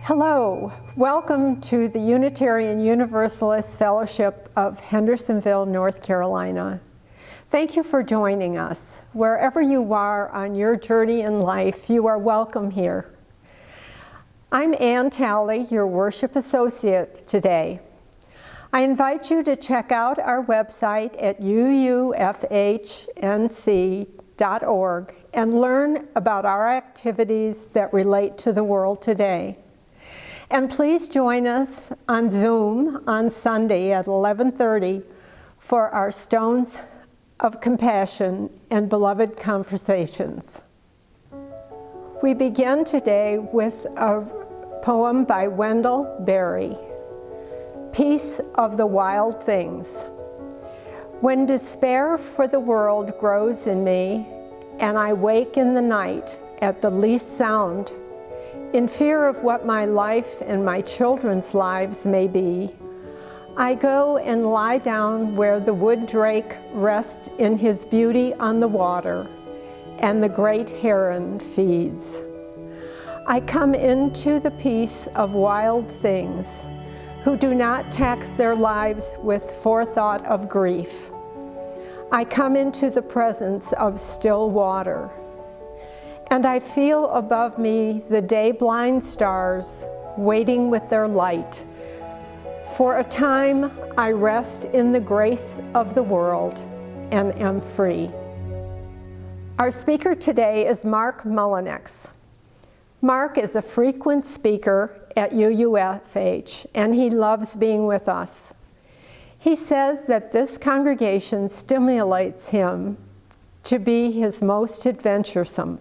Hello, welcome to the Unitarian Universalist Fellowship of Hendersonville, North Carolina. Thank you for joining us. Wherever you are on your journey in life, you are welcome here. I'm Ann Talley, your worship associate today. I invite you to check out our website at uufhnc.org and learn about our activities that relate to the world today. And please join us on Zoom on Sunday at 11:30 for our Stones of Compassion and Beloved Conversations. We begin today with a poem by Wendell Berry, Peace of the Wild Things. When despair for the world grows in me, and I wake in the night at the least sound, in fear of what my life and my children's lives may be, I go and lie down where the wood drake rests in his beauty on the water, and the great heron feeds. I come into the peace of wild things, who do not tax their lives with forethought of grief. I come into the presence of still water, and I feel above me the day-blind stars waiting with their light. For a time, I rest in the grace of the world and am free. Our speaker today is Marc Mullinax. Marc is a frequent speaker at UUFH, and he loves being with us. He says that this congregation stimulates him to be his most adventuresome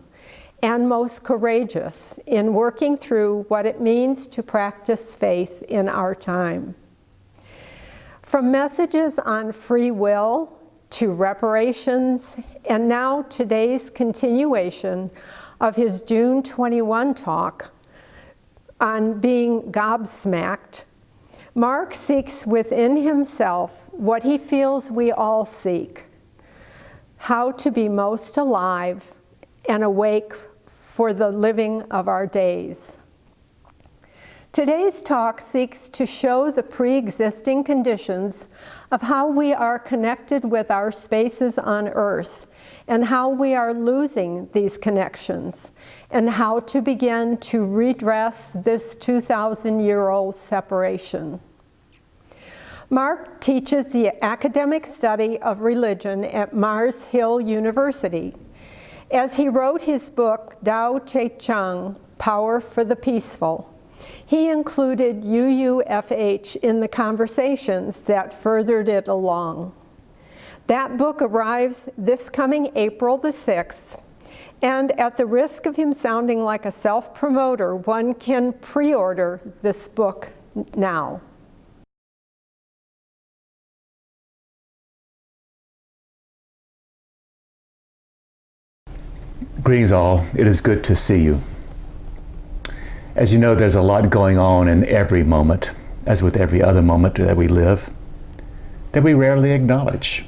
and most courageous in working through what it means to practice faith in our time. From messages on free will to reparations, and now today's continuation of his June 21 talk on being gobsmacked, Marc seeks within himself what he feels we all seek: how to be most alive and awake for the living of our days. Today's talk seeks to show the pre-existing conditions of how we are connected with our spaces on Earth, and how we are losing these connections, and how to begin to redress this 2,000-year-old separation. Marc teaches the academic study of religion at Mars Hill University. As he wrote his book, Tao Te Ching, Power for the Peaceful, he included UUFH in the conversations that furthered it along. That book arrives this coming April the 6th, and at the risk of him sounding like a self-promoter, one can pre-order this book now. Greetings all, it is good to see you. As you know, there's a lot going on in every moment, as with every other moment that we live, that we rarely acknowledge.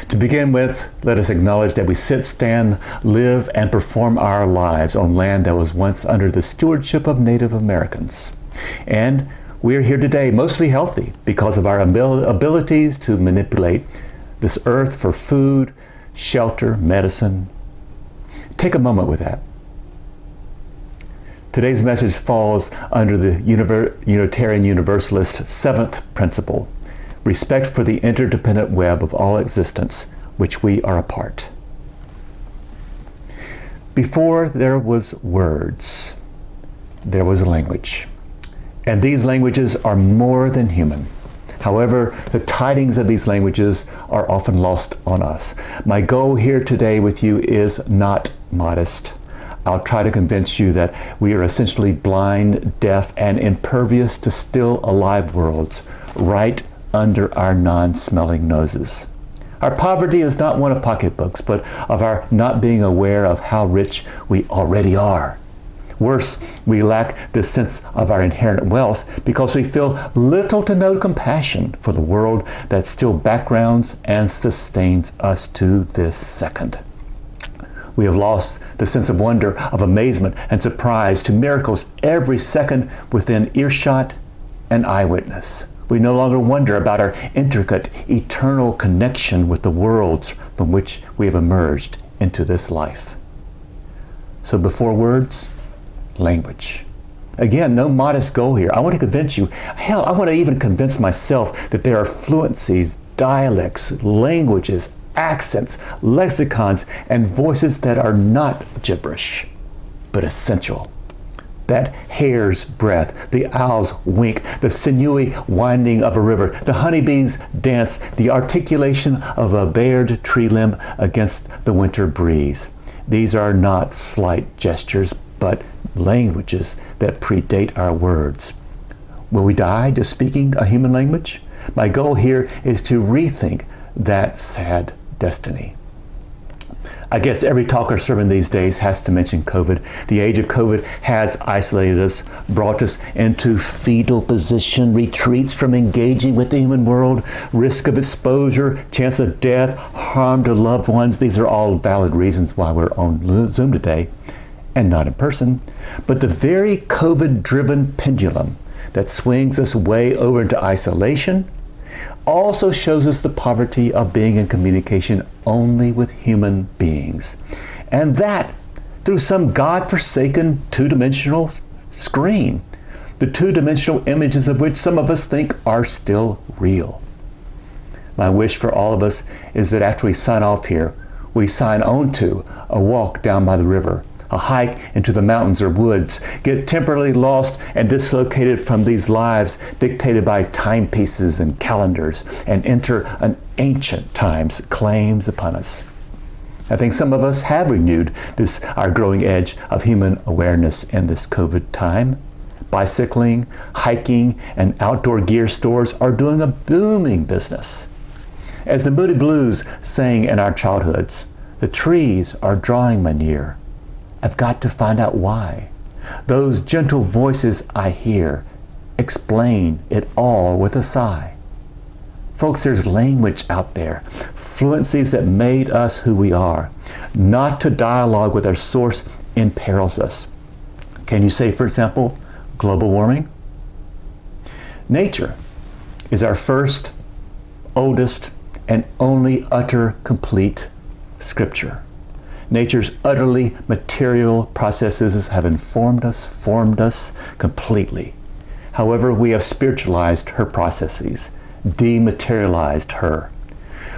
To begin with, let us acknowledge that we sit, stand, live, and perform our lives on land that was once under the stewardship of Native Americans. And we are here today mostly healthy because of our abilities to manipulate this earth for food, shelter, medicine. Take a moment with that. Today's message falls under the Unitarian Universalist seventh principle: respect for the interdependent web of all existence, which we are a part. Before there was words, there was language. And these languages are more than human. However, the tidings of these languages are often lost on us. My goal here today with you is not modest. I'll try to convince you that we are essentially blind, deaf, and impervious to still alive worlds right under our non-smelling noses. Our poverty is not one of pocketbooks, but of our not being aware of how rich we already are. Worse, we lack this sense of our inherent wealth because we feel little to no compassion for the world that still backgrounds and sustains us to this second. We have lost the sense of wonder, of amazement and surprise to miracles every second within earshot and eyewitness. We no longer wonder about our intricate, eternal connection with the worlds from which we have emerged into this life. So before words, language. Again, no modest goal here. I want to convince you, hell, I want to even convince myself that there are fluencies, dialects, languages, accents, lexicons, and voices that are not gibberish, but essential. That hare's breath, the owl's wink, the sinewy winding of a river, the honeybee's dance, the articulation of a bared tree limb against the winter breeze. These are not slight gestures, but languages that predate our words. Will we die just speaking a human language? My goal here is to rethink that sad destiny. I guess every talk or sermon these days has to mention COVID. The age of COVID has isolated us, brought us into fetal position, retreats from engaging with the human world, risk of exposure, chance of death, harm to loved ones. These are all valid reasons why we're on Zoom today and not in person. But the very COVID-driven pendulum that swings us way over into isolation also shows us the poverty of being in communication only with human beings. And that through some God-forsaken two-dimensional screen, the two-dimensional images of which some of us think are still real. My wish for all of us is that after we sign off here, we sign on to a walk down by the river, a hike into the mountains or woods, get temporarily lost and dislocated from these lives dictated by timepieces and calendars, and enter an ancient time's claims upon us. I think some of us have renewed our growing edge of human awareness in this COVID time. Bicycling, hiking, and outdoor gear stores are doing a booming business. As the Moody Blues sang in our childhoods, the trees are drawing me near. I've got to find out why. Those gentle voices I hear explain it all with a sigh. Folks, there's language out there, fluencies that made us who we are. Not to dialogue with our source imperils us. Can you say, for example, global warming? Nature is our first, oldest, and only utter complete scripture. Nature's utterly material processes have informed us, formed us completely. However, we have spiritualized her processes, dematerialized her.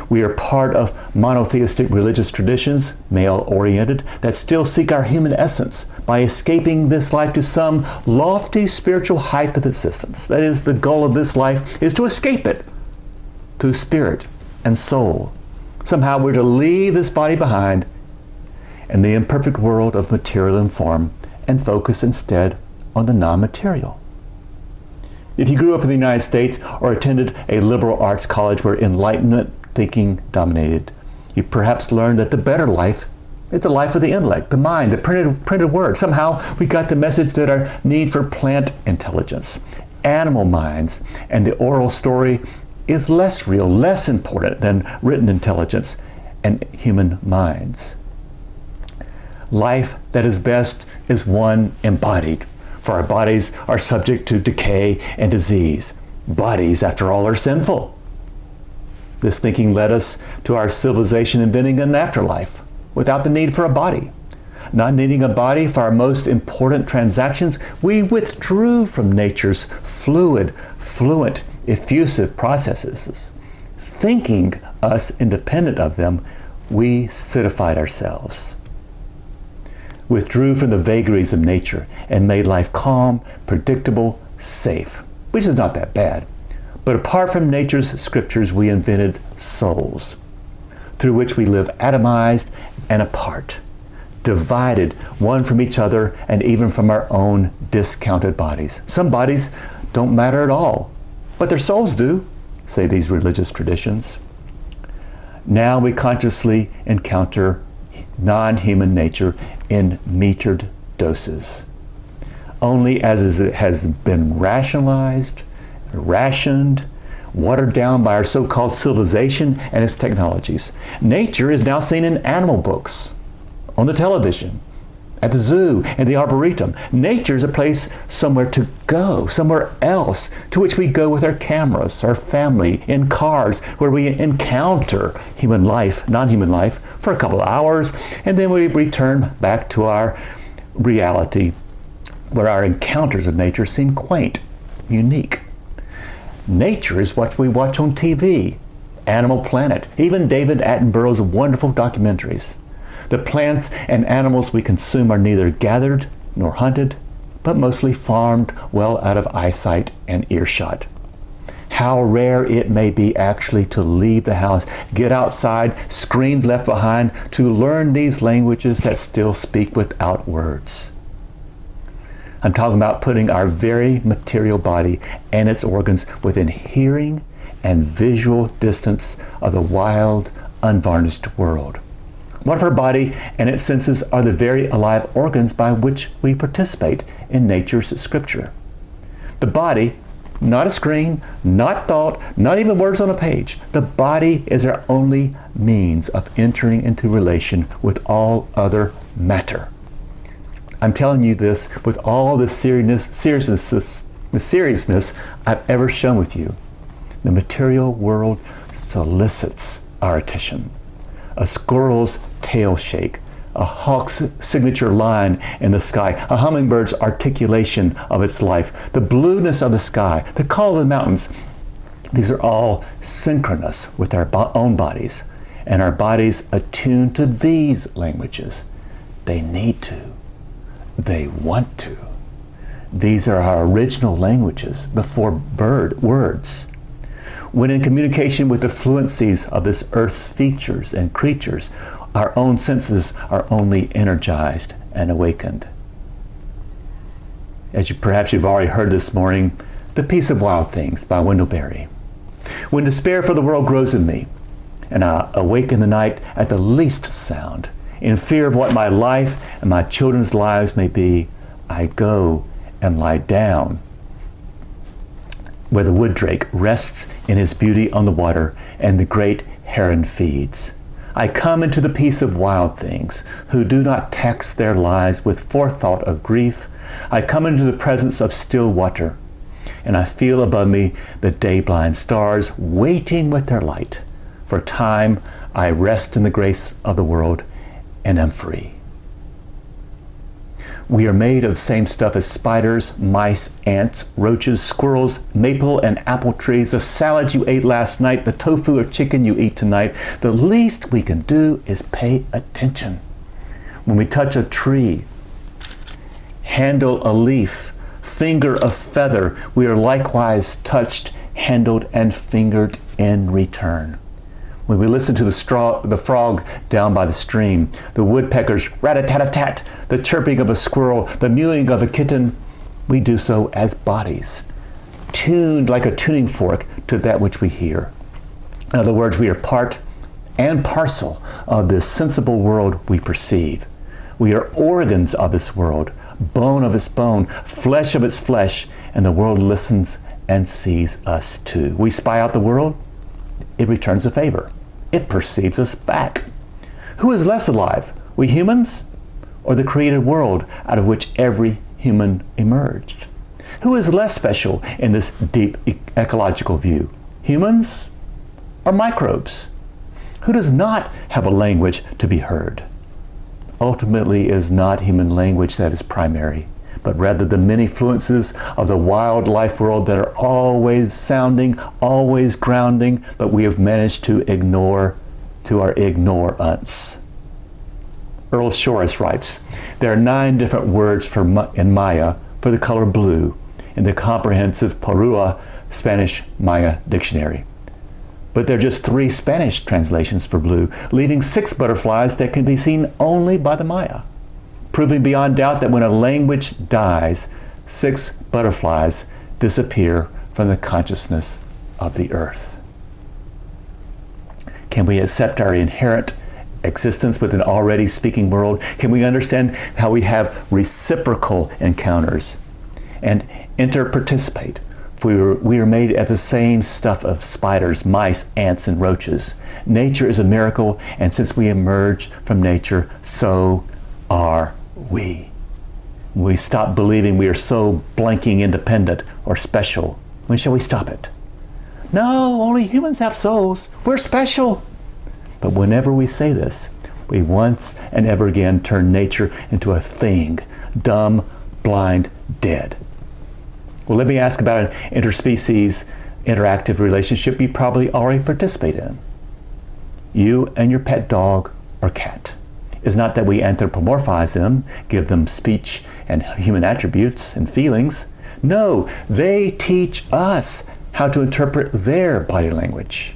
We are part of monotheistic religious traditions, male-oriented, that still seek our human essence by escaping this life to some lofty spiritual height of existence. That is, the goal of this life is to escape it, to spirit and soul. Somehow we're to leave this body behind in the imperfect world of material and form and focus instead on the non-material. If you grew up in the United States or attended a liberal arts college where Enlightenment thinking dominated, you perhaps learned that the better life is the life of the intellect, the mind, the printed word. Somehow we got the message that our need for plant intelligence, animal minds, and the oral story is less real, less important than written intelligence and human minds. Life that is best is one embodied, for our bodies are subject to decay and disease. Bodies, after all, are sinful. This thinking led us to our civilization inventing an afterlife without the need for a body. Not needing a body for our most important transactions, we withdrew from nature's fluid, fluent, effusive processes. Thinking us independent of them, we citified ourselves. Withdrew from the vagaries of nature and made life calm, predictable, safe, which is not that bad. But apart from nature's scriptures, we invented souls, through which we live atomized and apart, divided one from each other and even from our own discounted bodies. Some bodies don't matter at all, but their souls do, say these religious traditions. Now we consciously encounter non-human nature in metered doses, only as it has been rationalized, rationed, watered down by our so-called civilization and its technologies. Nature is now seen in animal books, on the television, at the zoo, and the arboretum. Nature is a place somewhere to go, somewhere else, to which we go with our cameras, our family, in cars, where we encounter human life, non-human life, for a couple of hours, and then we return back to our reality, where our encounters of nature seem quaint, unique. Nature is what we watch on TV, Animal Planet, even David Attenborough's wonderful documentaries. The plants and animals we consume are neither gathered nor hunted, but mostly farmed well out of eyesight and earshot. How rare it may be actually to leave the house, get outside, screens left behind, to learn these languages that still speak without words. I'm talking about putting our very material body and its organs within hearing and visual distance of the wild, unvarnished world. What if our body and its senses are the very alive organs by which we participate in nature's scripture? The body, not a screen, not thought, not even words on a page. The body is our only means of entering into relation with all other matter. I'm telling you this with all the seriousness I've ever shown with you. The material world solicits our attention. A squirrel's tail shake, a hawk's signature line in the sky, a hummingbird's articulation of its life, the blueness of the sky, the call of the mountains. These are all synchronous with our own bodies, and our bodies attuned to these languages. They need to. They want to. These are our original languages before words. When in communication with the fluencies of this earth's features and creatures, our own senses are only energized and awakened. As perhaps you've already heard this morning, The Peace of Wild Things by Wendell Berry. When despair for the world grows in me, and I awake in the night at the least sound, in fear of what my life and my children's lives may be, I go and lie down where the wood drake rests in his beauty on the water and the great heron feeds. I come into the peace of wild things who do not tax their lives with forethought of grief. I come into the presence of still water, and I feel above me the day-blind stars waiting with their light. For time I rest in the grace of the world and am free. We are made of the same stuff as spiders, mice, ants, roaches, squirrels, maple and apple trees, the salad you ate last night, the tofu or chicken you eat tonight. The least we can do is pay attention. When we touch a tree, handle a leaf, finger a feather, we are likewise touched, handled, and fingered in return. When we listen to the frog down by the stream, the woodpecker's rat-a-tat-a-tat, the chirping of a squirrel, the mewing of a kitten, we do so as bodies, tuned like a tuning fork to that which we hear. In other words, we are part and parcel of this sensible world we perceive. We are organs of this world, bone of its bone, flesh of its flesh, and the world listens and sees us too. We spy out the world, it returns a favor. It perceives us back. Who is less alive, we humans or the created world out of which every human emerged? Who is less special in this deep ecological view, humans or microbes? Who does not have a language to be heard? Ultimately, it is not human language that is primary, but rather the many fluences of the wildlife world that are always sounding, always grounding, but we have managed to ignore to our ignorance. Earl Shorus writes, there are 9 different words in Maya for the color blue in the comprehensive Porua Spanish Maya dictionary. But there are just 3 Spanish translations for blue, leaving 6 butterflies that can be seen only by the Maya, proving beyond doubt that when a language dies, 6 butterflies disappear from the consciousness of the earth. Can we accept our inherent existence with an already speaking world? Can we understand how we have reciprocal encounters and interparticipate, We are made of the same stuff of spiders, mice, ants, and roaches. Nature is a miracle, and since we emerged from nature, so are we. We stop believing we are so blanking independent or special. When shall we stop it? No, only humans have souls. We're special. But whenever we say this, we once and ever again turn nature into a thing, dumb, blind, dead. Well, let me ask about an interspecies interactive relationship you probably already participate in. You and your pet dog or cat. It's not that we anthropomorphize them, give them speech and human attributes and feelings. No, they teach us how to interpret their body language,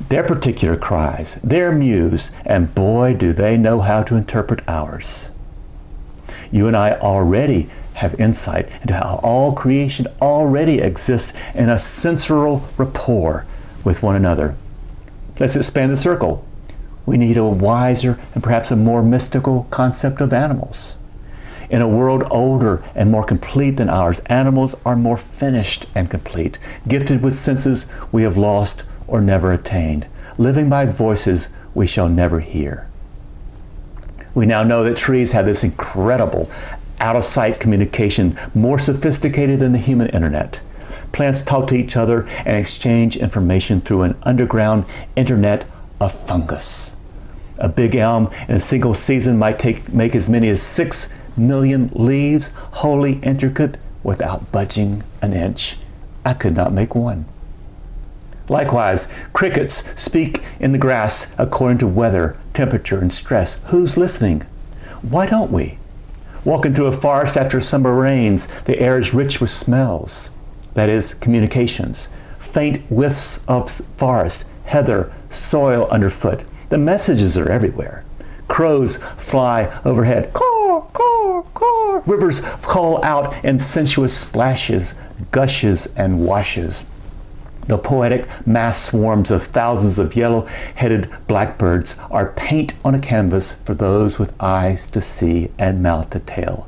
their particular cries, their mews, and boy, do they know how to interpret ours. You and I already have insight into how all creation already exists in a sensorial rapport with one another. Let's expand the circle. We need a wiser and perhaps a more mystical concept of animals. In a world older and more complete than ours, animals are more finished and complete, gifted with senses we have lost or never attained, living by voices we shall never hear. We now know that trees have this incredible out-of-sight communication, more sophisticated than the human internet. Plants talk to each other and exchange information through an underground internet of fungus. A big elm in a single season might make as many as 6 million leaves, wholly intricate, without budging an inch. I could not make one. Likewise, crickets speak in the grass according to weather, temperature, and stress. Who's listening? Why don't we? Walking through a forest after summer rains, the air is rich with smells. That is, communications. Faint whiffs of forest, heather, soil underfoot. The messages are everywhere. Crows fly overhead. Caw, caw, caw. Rivers call out in sensuous splashes, gushes, and washes. The poetic mass swarms of thousands of yellow-headed blackbirds are paint on a canvas for those with eyes to see and mouth to tell.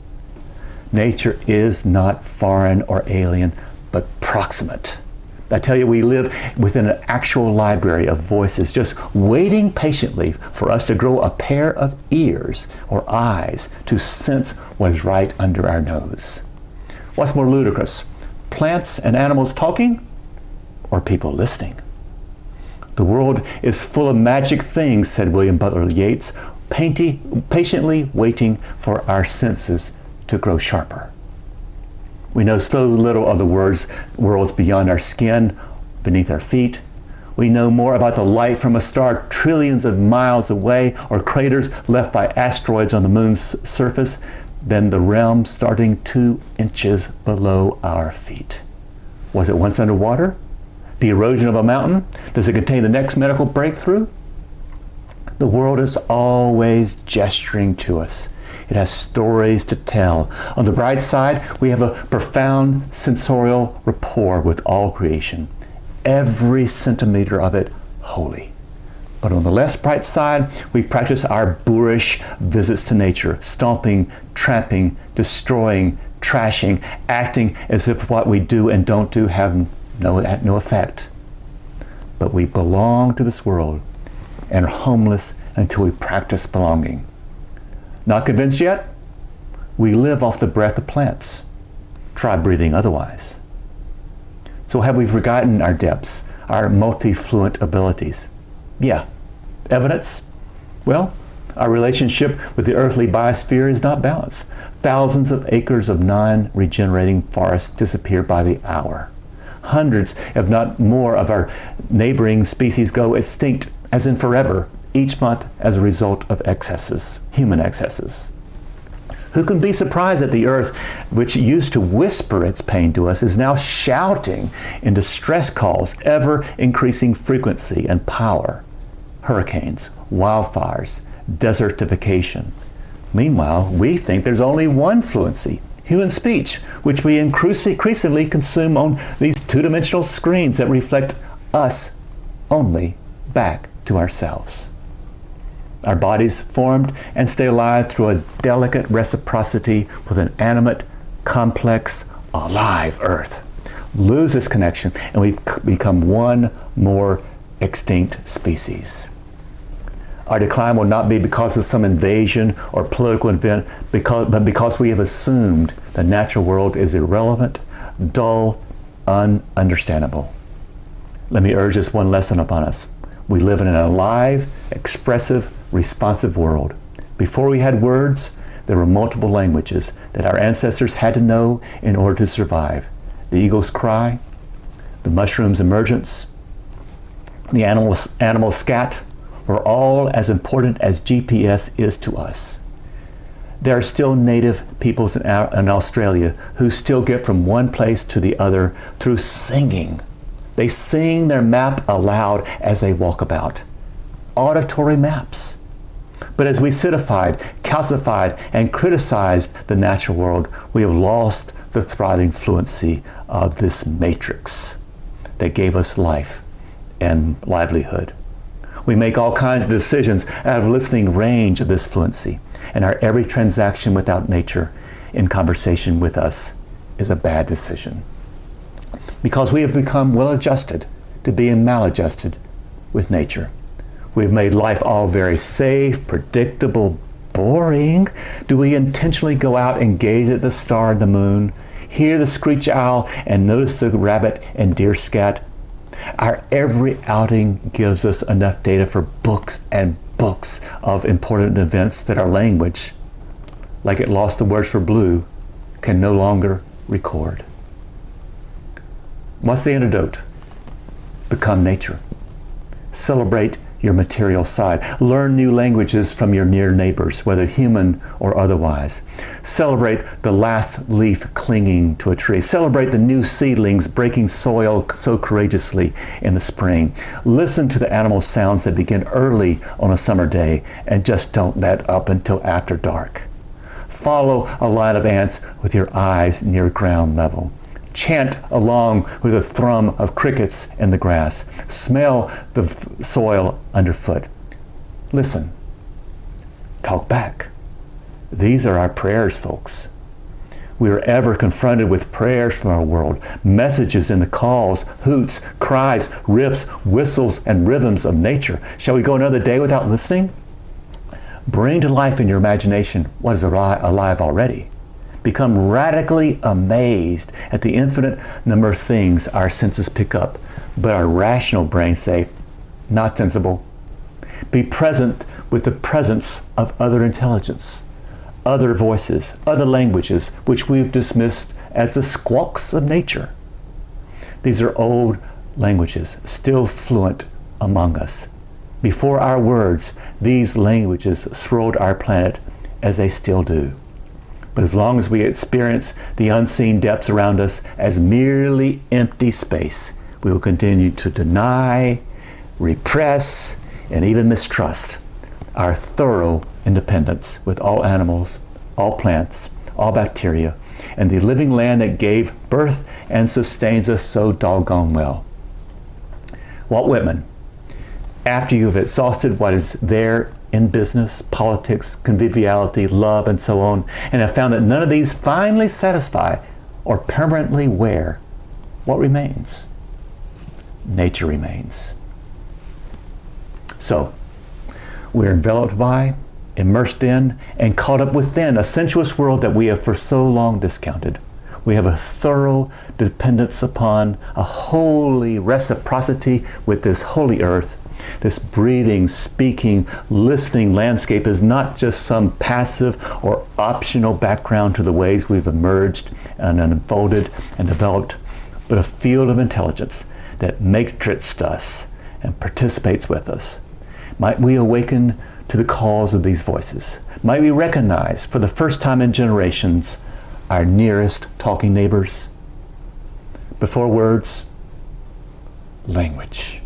Nature is not foreign or alien, but proximate. I tell you, we live within an actual library of voices, just waiting patiently for us to grow a pair of ears or eyes to sense what is right under our nose. What's more ludicrous, plants and animals talking, or people listening? The world is full of magic things, said William Butler Yeats, patiently waiting for our senses to grow sharper. We know so little of the worlds beyond our skin, beneath our feet. We know more about the light from a star trillions of miles away, or craters left by asteroids on the moon's surface, than the realm starting 2 inches below our feet. Was it once underwater? The erosion of a mountain? Does it contain the next medical breakthrough? The world is always gesturing to us. It has stories to tell. On the bright side, we have a profound sensorial rapport with all creation. Every centimeter of it holy. But on the less bright side, we practice our boorish visits to nature, stomping, tramping, destroying, trashing, acting as if what we do and don't do have no effect. But we belong to this world and are homeless until we practice belonging. Not convinced yet? We live off the breath of plants. Try breathing otherwise. So have we forgotten our depths, our multi-fluent abilities? Yeah. Evidence? Well, our relationship with the earthly biosphere is not balanced. Thousands of acres of non-regenerating forests disappear by the hour. Hundreds, if not more, of our neighboring species go extinct, as in forever, each month as a result of excesses, human excesses. Who can be surprised that the earth, which used to whisper its pain to us, is now shouting in distress calls, ever increasing frequency and power? Hurricanes, wildfires, desertification. Meanwhile, we think there's only one fluency, human speech, which we increasingly consume on these two-dimensional screens that reflect us only back to ourselves. Our bodies formed and stay alive through a delicate reciprocity with an animate, complex, alive earth, lose this connection, and we become one more extinct species. Our decline will not be because of some invasion or political event, but because we have assumed the natural world is irrelevant, dull, ununderstandable. Let me urge this one lesson upon us. We live in an alive, expressive, responsive world. Before we had words, there were multiple languages that our ancestors had to know in order to survive. The eagle's cry, the mushroom's emergence, the animal scat were all as important as GPS is to us. There are still native peoples in Australia who still get from one place to the other through singing. They sing their map aloud as they walk about. Auditory maps. But as we citified, calcified, and criticized the natural world, we have lost the thriving fluency of this matrix that gave us life and livelihood. We make all kinds of decisions out of listening range of this fluency, and our every transaction without nature in conversation with us is a bad decision. Because we have become well adjusted to being maladjusted with nature. We've made life all very safe, predictable, boring. Do we intentionally go out and gaze at the star and the moon, hear the screech owl, and notice the rabbit and deer scat? Our every outing gives us enough data for books and books of important events that our language, like it lost the words for blue, can no longer record. What's the antidote? Become nature. Celebrate your material side. Learn new languages from your near neighbors, whether human or otherwise. Celebrate the last leaf clinging to a tree. Celebrate the new seedlings breaking soil so courageously in the spring. Listen to the animal sounds that begin early on a summer day and just don't let up until after dark. Follow a line of ants with your eyes near ground level. Chant along with the thrum of crickets in the grass. Smell the soil underfoot. Listen. Talk back. These are our prayers, folks. We are ever confronted with prayers from our world, messages in the calls, hoots, cries, riffs, whistles, and rhythms of nature. Shall we go another day without listening? Bring to life in your imagination what is alive already. Become radically amazed at the infinite number of things our senses pick up, but our rational brains say, not sensible. Be present with the presence of other intelligence, other voices, other languages, which we've dismissed as the squawks of nature. These are old languages, still fluent among us. Before our words, these languages swirled our planet as they still do. But as long as we experience the unseen depths around us as merely empty space, we will continue to deny, repress, and even mistrust our thorough independence with all animals, all plants, all bacteria, and the living land that gave birth and sustains us so doggone well. Walt Whitman, after you've exhausted what is there in business, politics, conviviality, love, and so on, and have found that none of these finally satisfy or permanently wear, what remains? Nature remains. So, we're enveloped by, immersed in, and caught up within a sensuous world that we have for so long discounted. We have a thorough dependence upon a holy reciprocity with this holy earth. This breathing, speaking, listening landscape is not just some passive or optional background to the ways we've emerged and unfolded and developed, but a field of intelligence that matrixed us and participates with us. Might we awaken to the calls of these voices? Might we recognize for the first time in generations our nearest talking neighbors? Before words, language.